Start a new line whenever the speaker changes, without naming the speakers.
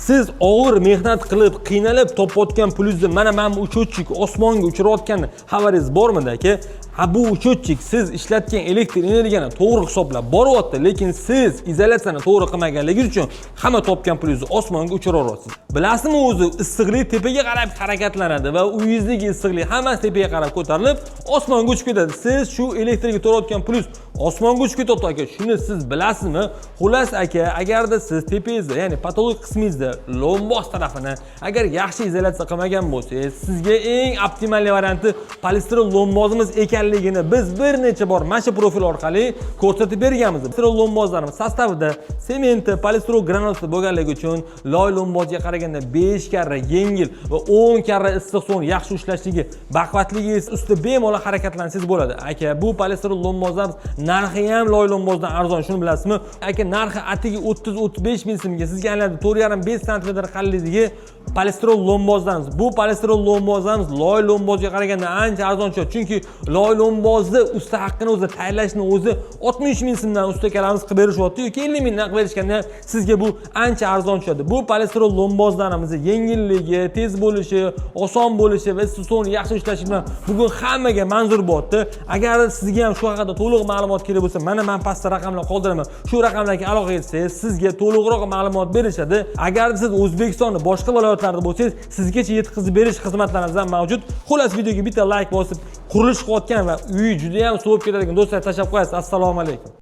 Siz og'ir mehnat qilib, qiynalib topayotgan pulingizni mana bu uchotchik osmonga uchirayotgani xabaringiz bormidi aka? Ha, bu uchotchik siz ishlatgan elektr energiyani to'g'ri hisoblab boryapti, lekin siz izolyatsiyani to'g'ri qilmaganligingiz uchun hamma topgan pulingizni osmonga uchiraverasiz. Bilasizmi, o'zi issiqlik tepaga qarab harakatlanadi va uyingizdagi issiqlik hammasi tepaga qarab ko'tarilib, osmonga uchib ketadi. Siz shu elektrga to'layotgan pulingiz osmonga uchib ketyapti aka. Shuni siz bilasizmi? Xullas aka, agarda siz tepangizda, ya'ni patologik qismingizda lomboz tarafini agar yaxshi izolyatsiya qilmagan bo'lsangiz, sizga eng optimal varianti polistirol lombozimiz ekanligini biz bir necha bor mana shu profil orqali ko'rsatib berganmiz. Polistirol lombozlarimiz sostavida sementi, polistirol granulasi bo'lganligi uchun loy lombozga qaraganda 5 karra yengil va 10 karra issiq suvni yaxshi ushlashligi, baquvvatligi ustida bemalol harakatlansangiz bo'ladi. Aka, bu polistirol lombozlarimiz narxi ham loy lombozdan arzon, shuni bilasizmi? Aka, narxi atigi 30-35 ming so'mga sizga aylanadi 4,5 sm qalinligi polistirol lombozlarimiz. Bu polistirol lombozlarimiz loy lombozga qaraganda ancha arzon tushadi. Chunki loy lombozni usta haqqini o'zi tayyorlashni o'zi 60 ming so'mdan ustakalarimiz qilib berishyapti yoki 50 mingdan qilib berishganda sizga bu ancha arzon tushadi. Bu polistirol lombozlarimiz yengilligi, tez bo'lishi, oson bo'lishi va issiq suvni yaxshi ushlashi bilan bugun hammaga manzur bo'lyapti. Agar sizga ham shu haqida to'liq ma'lumot kerak bo'lsa, mana men pastda raqamlar qoldiraman. Shu raqamlarga aloqa etsangiz, sizga to'liqroq ma'lumot berishadi. Agar siz O'zbekistonning boshqa viloyatlarida bo'lsangiz, sizgacha yetkazib berish xizmatlarimiz ham mavjud. Xullas, videoga bitta like bosib, qurilish qilayotgan va uyi juda ham sovib ketadigan do'stlar tashlab qo'yasiz. Assalomu alaykum.